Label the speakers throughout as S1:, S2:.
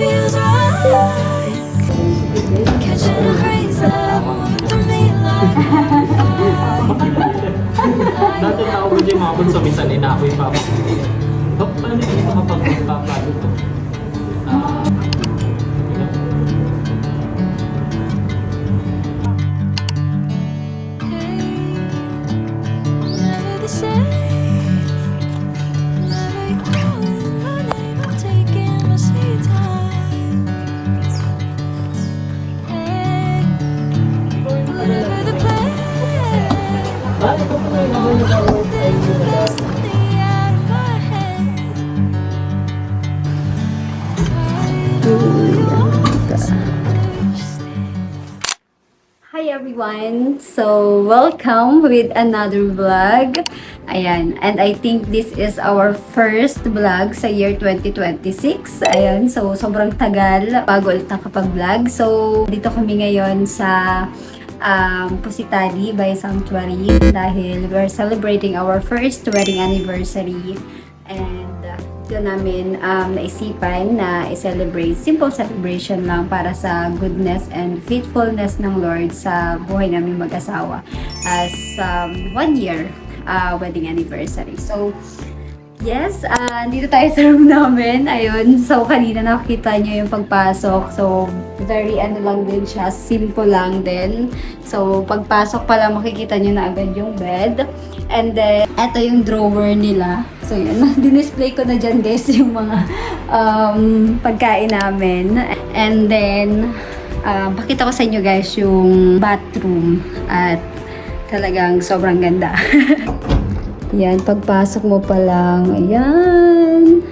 S1: feels right. Catching a breeze that moving through me like
S2: Dati tao ko dyan mga sa minsan inakoy pa ako. Paano hindi makapagpapalo to?
S1: never the same. Never calling my name, I'm taking my sweet time. Hey, whatever the plan. Holding the destiny out of my head. Why do you always understand?
S3: Hi everyone! So, welcome with another vlog. Ayan, and I think this is our first vlog sa year 2026. Ayan, so sobrang tagal bago ulit nakapag-vlog. So, dito kami ngayon sa Pusitali by Sanctuary dahil we're celebrating our first wedding anniversary. And dito namin naisipan na i-celebrate, simple celebration lang para sa goodness and faithfulness ng Lord sa buhay namin mag-asawa as 1 year wedding anniversary. So, yes, dito tayo sa room namin. Ayun, so kanina nakita nyo yung pagpasok. So, very lang din siya, simple lang din. So, pagpasok pa lang makikita nyo na agad yung bed. And then, eto yung drawer nila. So, yun, dinisplay ko na dyan guys yung mga pagkain namin. And then, pakita ko sa inyo guys yung bathroom. At talagang sobrang ganda. Yan, pagpasok mo pa lang, ayan.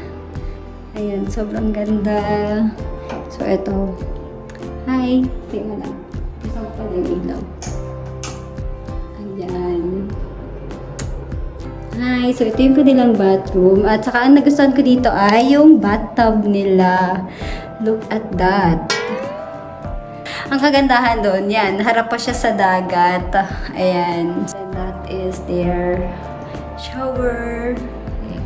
S3: Ayan, sobrang ganda. So, eto. Hi, tingnan lang. Gusto ko pala yung ilaw. Ayan. Hi, so ito yung kanilang bathroom. At saka ang nagustuhan ko dito ay yung bathtub nila. Look at that. Ang kagandahan doon, yan, harap pa siya sa dagat. Ayan. And that is their shower. Ayan.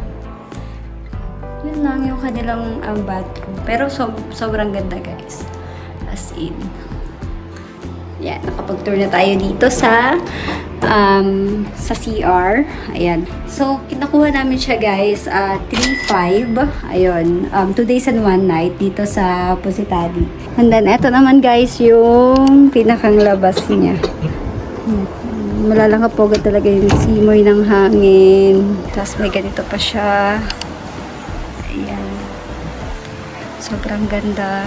S3: Yun lang yung kanilang bathroom. Pero sobrang ganda guys. As in. Yan, nakapag-tour na tayo dito sa CR. Ayan. So, kinakuha namin siya guys, 3-5. Ayun, 2 days and 1 night dito sa Pusitali. And then, eto naman guys, yung pinakang labas niya. Malalangkapogad talaga yung simoy ng hangin. Tapos may ganito pa siya. Ayan. Sobrang ganda.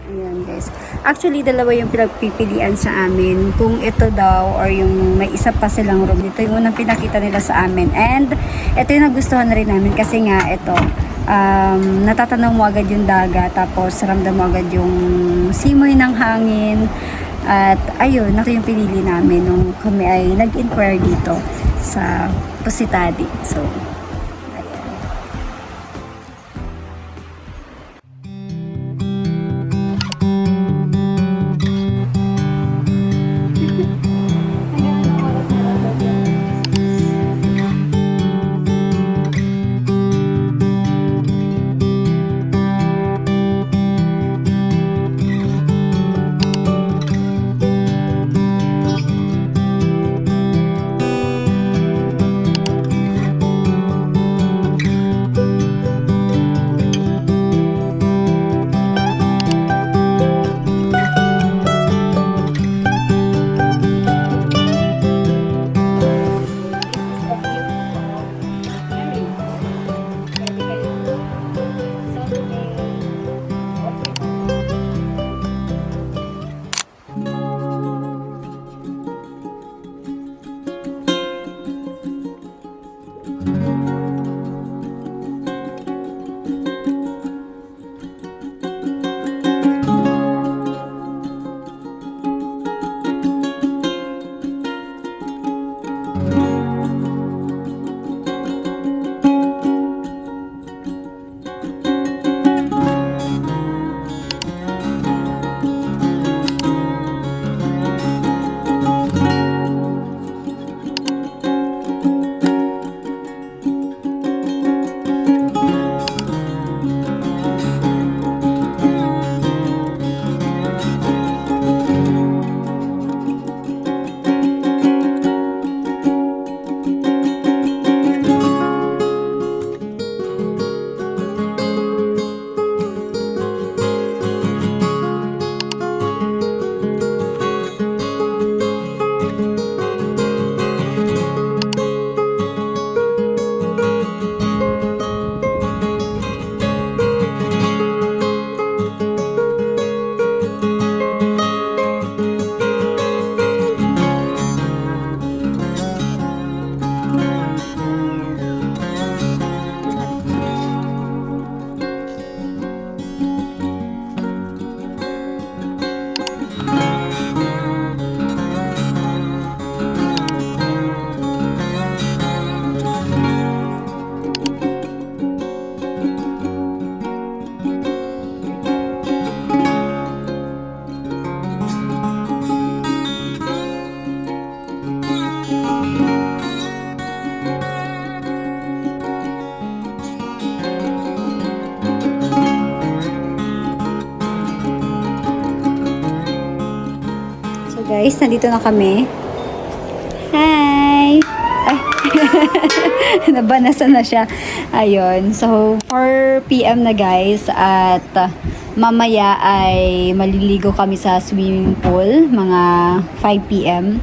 S3: Ayan guys. Actually, dalawa yung pinagpipilian sa amin. Kung ito daw or yung may isa pa silang room. Ito yung unang pinakita nila sa amin. And ito yung nagustuhan na rin namin kasi nga ito, natatanaw mo agad yung dagat. Tapos ramdam mo agad yung simoy ng hangin. At ayun, ito yung pinili namin nung kami ay nag-inquire dito sa Pusitali. So, guys, nandito na kami. Hi! Ay, nabanasan na siya. Ayun. So, 4 p.m. na guys at mamaya ay maliligo kami sa swimming pool mga 5 p.m.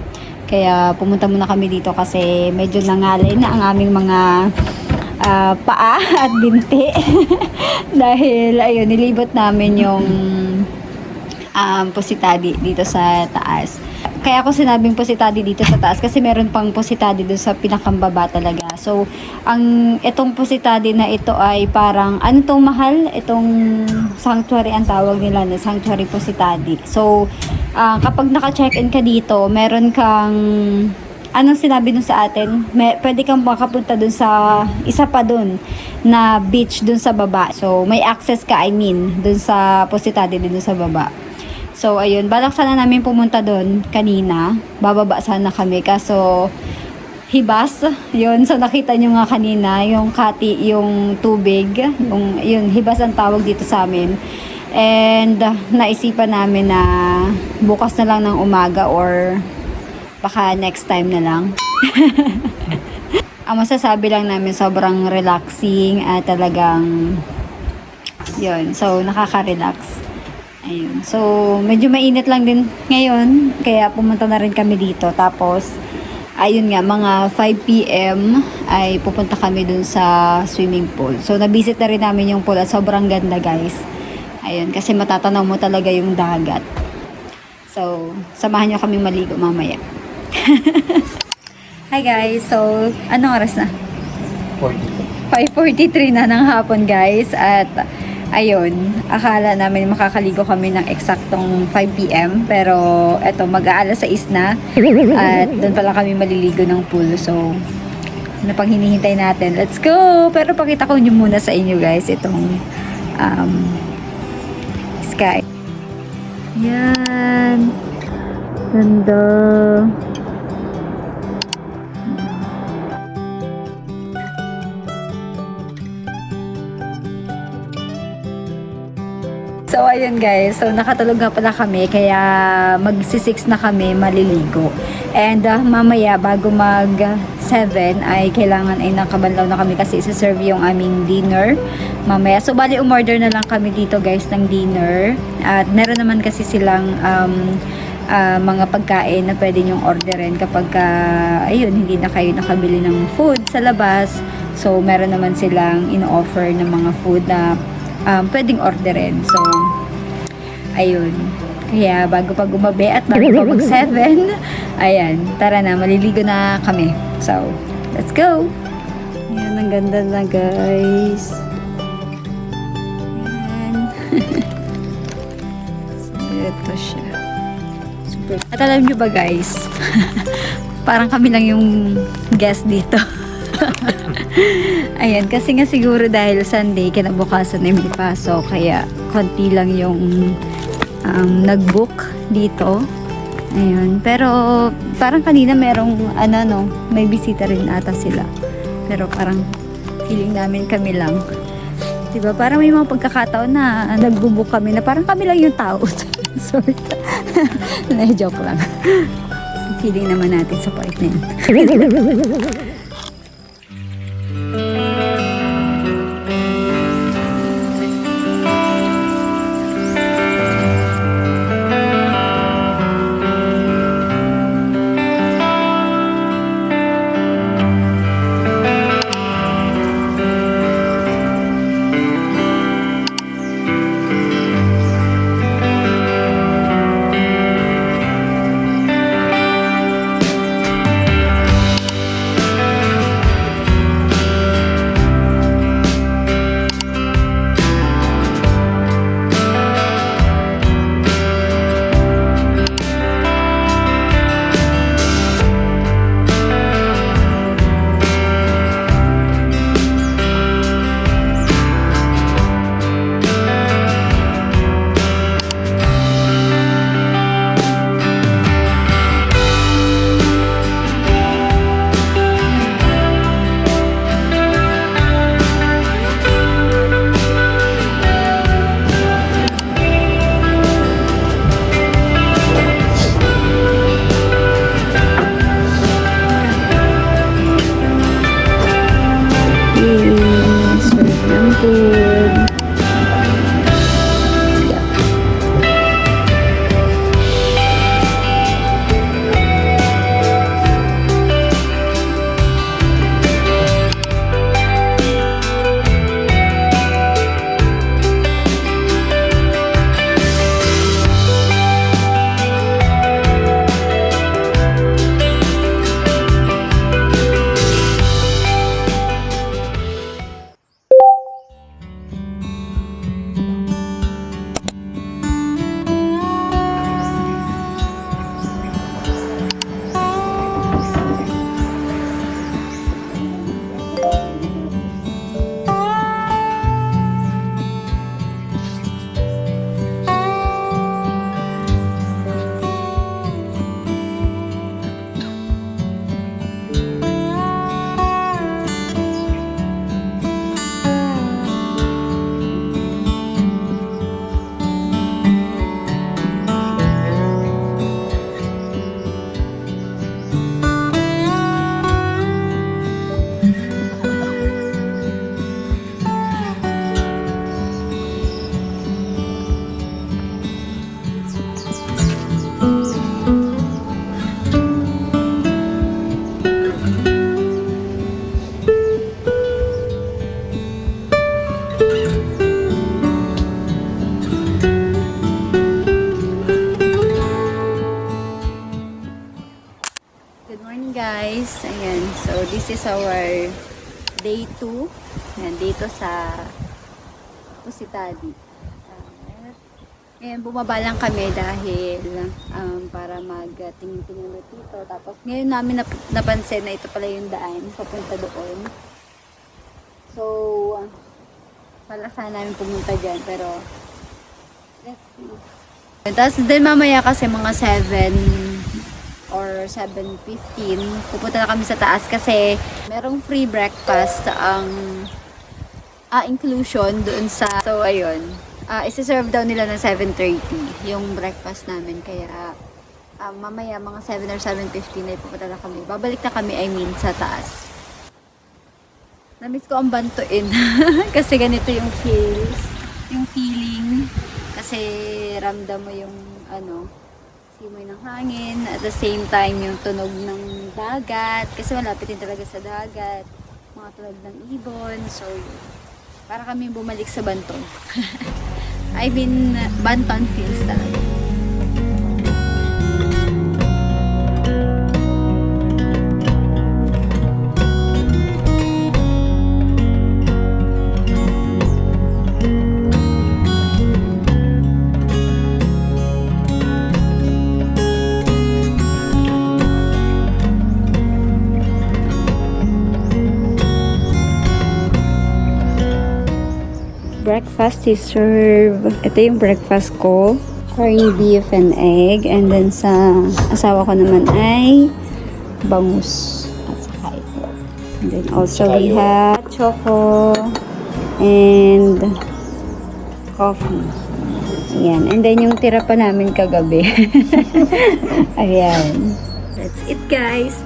S3: Kaya pumunta muna kami dito kasi medyo nangalay na ang aming mga paa at binti. Dahil ayun, nilibot namin yung pusitadi dito sa taas. Kaya ako sinabing pusitadi dito sa taas kasi meron pang pusitadi doon sa pinakambaba talaga. So, itong pusitadi na ito ay parang, ano tong mahal? Itong sanctuary ang tawag nila na sanctuary pusitadi. So, kapag naka-check-in ka dito, meron kang, anong sinabi dun sa atin? Pwede kang makapunta dun sa, isa pa dun, na beach dun sa baba. So, may access ka, dun sa pusitadi din dun sa baba. So, ayun, balak sana namin pumunta doon kanina. Bababa sana kami. Kaso, hibas. Yun, so nakita nyo nga kanina, yung kati, yung tubig. Yun, hibas ang tawag dito sa amin. And, naisipan namin na bukas na lang ng umaga or baka next time na lang. Ang masasabi lang namin, sobrang relaxing at talagang, yun, so nakaka-relax. Ayun. So, medyo mainit lang din ngayon. Kaya pumunta na rin kami dito. Tapos, ayun nga, mga 5 p.m. ay pupunta kami dun sa swimming pool. So, nabisit na rin namin yung pool at sobrang ganda guys. Ayun, kasi matatanaw mo talaga yung dagat. So, samahan nyo kami maligo mamaya. Hi guys. So, anong oras na? 5:43 na ng hapon guys. At ayun, akala namin makakaligo kami ng eksaktong 5 p.m. Pero eto, mag-aalas 6 na. At doon pala kami maliligo ng pool. So, ano pang hinihintay natin? Let's go! Pero pakita ko nyo muna sa inyo guys itong sky. Yan. Ganda. So, ayun guys. So, nakatulog nga pala kami. Kaya, mag-6 na kami maliligo. And, mamaya, bago mag-7, ay kailangan ay nakabanlaw na kami kasi isa-serve yung aming dinner. Mamaya. So, bali, umorder na lang kami dito guys ng dinner. At, meron naman kasi silang mga pagkain na pwede nyong orderin kapag, ayun, hindi na kayo nakabili ng food sa labas. So, meron naman silang in-offer ng mga food na pwedeng orderin. So, ayun. Kaya, bago pa gumabi at bago pa mag-7, ayan, tara na, maliligo na kami. So, let's go! Ayan, ang ganda na, guys. Ayan. So, ito siya. Super. At alam nyo ba, guys? Parang kami lang yung guest dito. Ayan, kasi nga siguro dahil Sunday, kinabukasan na may pasok, kaya konti lang yung nag-book dito. Ayun, pero parang kanina merong may bisita rin ata sila. Pero parang feeling namin kami lang. Diba? Parang may mga pagkakataon na nag-book kami na parang kami lang yung tao. Sorry. Na-joke lang. Feeling naman natin sa part na yun. food. Good morning guys. Ayan. So this is our day 2. Ayan, dito sa Pusitadi. Ngayon bumaba lang kami dahil para mag-tingin-tingin ulit dito. Tapos ngayon namin napansin na ito pala yung daan papunta doon. So pala sana namin pumunta dyan pero let's see. Tapos din mamaya kasi mga 7 or 7:15 pupunta na kami sa taas kasi merong free breakfast ang inclusion doon sa, so ayun, isi-serve daw nila ng 7:30 yung breakfast namin, kaya mamaya mga 7 or 7:15 ay pupunta na kami, babalik na kami, I mean sa taas. Namiss ko ang bantuin kasi ganito yung feeling kasi ramdam mo yung simoy ng hangin, at the same time yung tunog ng dagat kasi malapit din talaga sa dagat, mga tunog ng ibon, so yun. Para kami bumalik sa Banton. I mean, Banton feels talaga. Breakfast is served. Ito yung breakfast ko. Corned beef and egg. And then sa asawa ko naman ay bangus. At saka ito. And then also we have choco and coffee. Ayan. And then yung tira pa namin kagabi. Ayan. That's it guys.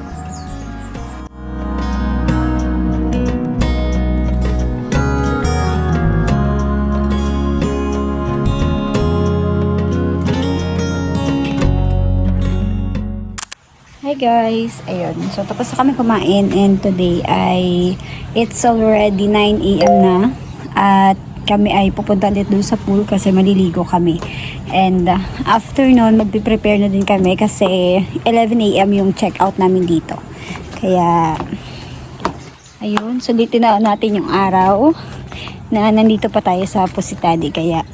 S3: Hi guys! Ayun. So, tapos na kami kumain and today ay it's already 9 AM na at kami ay pupunta ulit doon sa pool kasi maliligo kami. And after nun, magpiprepare na din kami kasi 11 AM yung check-out namin dito. Kaya, ayun. Sulitin na natin yung araw na nandito pa tayo sa Pusitadi. Kaya,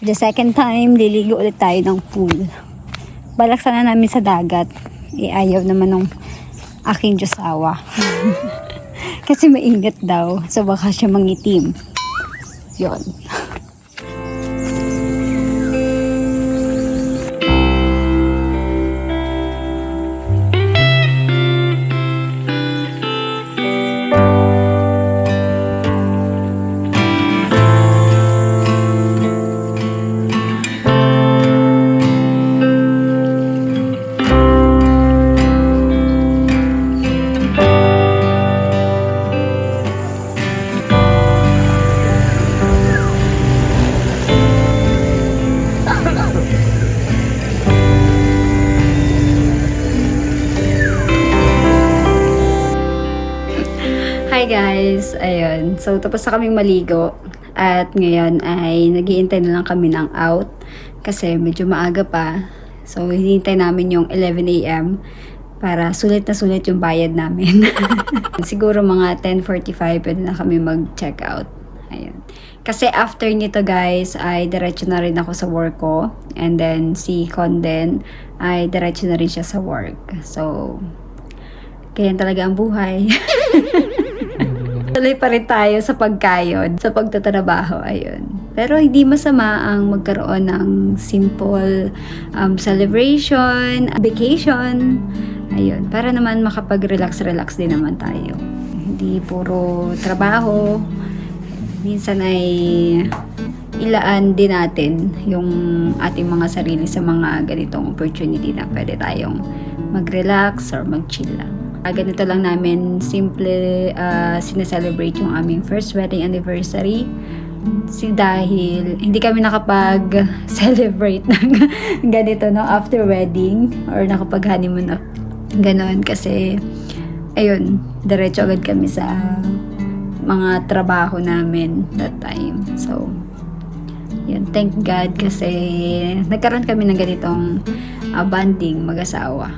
S3: for the second time, liligo ulit tayo ng pool. Balak sana namin sa dagat. Ayaw naman ng aking Diyosawa. Kasi maingat daw. So baka siya mangitim. Yun. guys, ayun. So tapos na kaming maligo at ngayon ay naghihintay na lang kami ng out kasi medyo maaga pa. So hinihintay namin yung 11 AM para sulit na sulit yung bayad namin. Siguro mga 10:45 pwede na kami mag-check out. Ayun. Kasi after nito guys ay diretso na rin ako sa work ko, and then si Conden ay diretso na rin siya sa work. So ganyan talaga ang buhay. Tuloy pa rin tayo sa pagkayod, sa pagtatrabaho, ayun. Pero hindi masama ang magkaroon ng simple celebration, vacation, ayun. Para naman makapag-relax din naman tayo. Hindi puro trabaho. Minsan ay ilaan din natin yung ating mga sarili sa mga ganitong opportunity na pwede tayong mag-relax or mag-chill lang. Ganito lang namin simple sineselebrate yung aming first wedding anniversary dahil hindi kami nakapag-celebrate ng ganito no after wedding or nakapag-honeymoon na ganon kasi ayun, diretso agad kami sa mga trabaho namin that time. So yun, thank God kasi nagkaroon kami ng ganitong bonding mag-asawa.